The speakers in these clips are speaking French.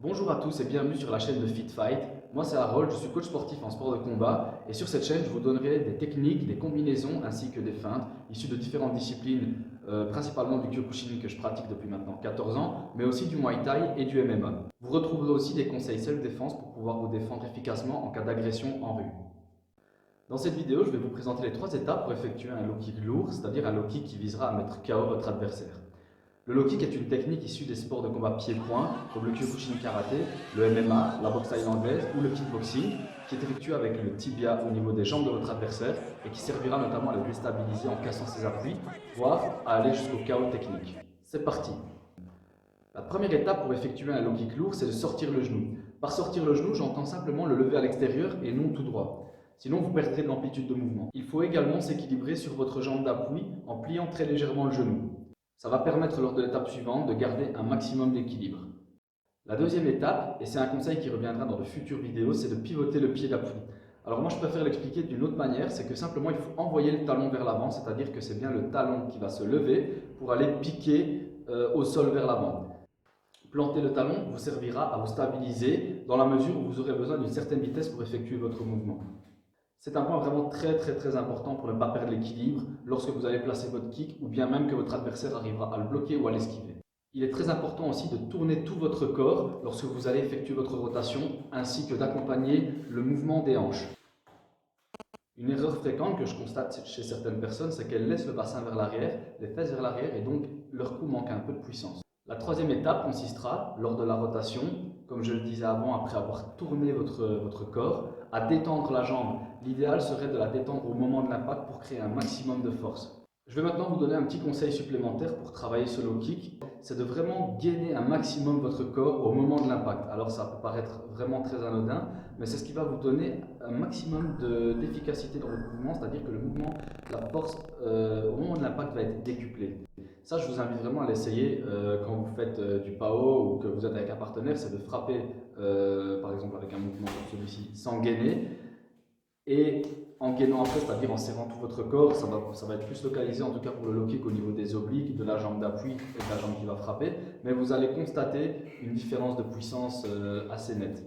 Bonjour à tous et bienvenue sur la chaîne de Fit Fight. Moi c'est Harold, je suis coach sportif en sport de combat et sur cette chaîne je vous donnerai des techniques, des combinaisons ainsi que des feintes issues de différentes disciplines, principalement du Kyokushin que je pratique depuis maintenant 14 ans, mais aussi du Muay Thai et du MMA. Vous retrouverez aussi des conseils self-défense pour pouvoir vous défendre efficacement en cas d'agression en rue. Dans cette vidéo, je vais vous présenter les 3 étapes pour effectuer un low kick lourd, c'est-à-dire un low kick qui visera à mettre KO votre adversaire. Le low kick est une technique issue des sports de combat pied-point, comme le Kyokushin karaté, le MMA, la boxe thaïlandaise ou le kickboxing, qui est effectué avec le tibia au niveau des jambes de votre adversaire et qui servira notamment à le déstabiliser en cassant ses appuis, voire à aller jusqu'au KO technique. C'est parti! La première étape pour effectuer un low kick lourd, c'est de sortir le genou. Par sortir le genou, j'entends simplement le lever à l'extérieur et non tout droit. Sinon, vous perdrez de l'amplitude de mouvement. Il faut également s'équilibrer sur votre jambe d'appui en pliant très légèrement le genou. Ça va permettre lors de l'étape suivante de garder un maximum d'équilibre. La deuxième étape, et c'est un conseil qui reviendra dans de futures vidéos, c'est de pivoter le pied d'appui. Alors moi je préfère l'expliquer d'une autre manière, c'est que simplement il faut envoyer le talon vers l'avant, c'est-à-dire que c'est bien le talon qui va se lever pour aller piquer au sol vers l'avant. Planter le talon vous servira à vous stabiliser dans la mesure où vous aurez besoin d'une certaine vitesse pour effectuer votre mouvement. C'est un point vraiment très important pour ne pas perdre l'équilibre lorsque vous allez placer votre kick ou bien même que votre adversaire arrivera à le bloquer ou à l'esquiver. Il est très important aussi de tourner tout votre corps lorsque vous allez effectuer votre rotation ainsi que d'accompagner le mouvement des hanches. Une erreur fréquente que je constate chez certaines personnes, c'est qu'elles laissent le bassin vers l'arrière, les fesses vers l'arrière et donc leur cou manque un peu de puissance. La troisième étape consistera, lors de la rotation, comme je le disais avant, après avoir tourné votre corps, à détendre la jambe. L'idéal serait de la détendre au moment de l'impact pour créer un maximum de force. Je vais maintenant vous donner un petit conseil supplémentaire pour travailler ce low kick, c'est de vraiment gainer un maximum votre corps au moment de l'impact. Alors ça peut paraître vraiment très anodin, mais c'est ce qui va vous donner un maximum d'efficacité dans votre mouvement, c'est-à-dire que le mouvement, la force au moment de l'impact va être décuplée. Ça, je vous invite vraiment à l'essayer quand vous faites du PAO ou que vous êtes avec un partenaire, c'est de frapper par exemple avec un mouvement comme celui-ci sans gainer et en gainant après, c'est-à-dire en serrant tout votre corps, ça va être plus localisé en tout cas pour le low kick au niveau des obliques, de la jambe d'appui et de la jambe qui va frapper, mais vous allez constater une différence de puissance assez nette.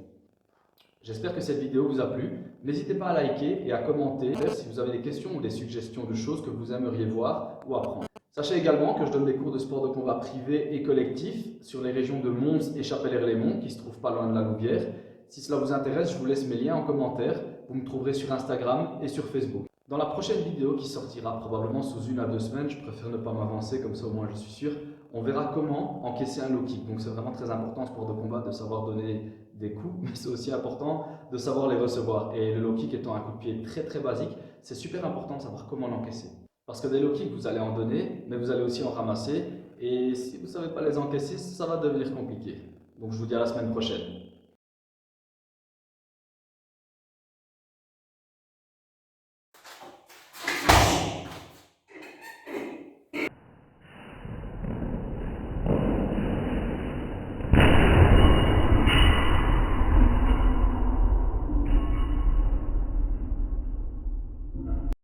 J'espère que cette vidéo vous a plu. N'hésitez pas à liker et à commenter si vous avez des questions ou des suggestions de choses que vous aimeriez voir ou apprendre. Sachez également que je donne des cours de sport de combat privés et collectifs sur les régions de Mons et Chapelle-les-Lémont qui se trouvent pas loin de la Louvière. Si cela vous intéresse, je vous laisse mes liens en commentaire. Vous me trouverez sur Instagram et sur Facebook. Dans la prochaine vidéo qui sortira probablement sous 1 à 2 semaines, je préfère ne pas m'avancer, comme ça au moins je suis sûr, on verra comment encaisser un low kick. Donc c'est vraiment très important en sport de combat de savoir donner des coups, mais c'est aussi important de savoir les recevoir. Et le low kick étant un coup de pied très basique, c'est super important de savoir comment l'encaisser. Parce que des low kicks, vous allez en donner, mais vous allez aussi en ramasser. Et si vous ne savez pas les encaisser, ça va devenir compliqué. Donc je vous dis à la semaine prochaine.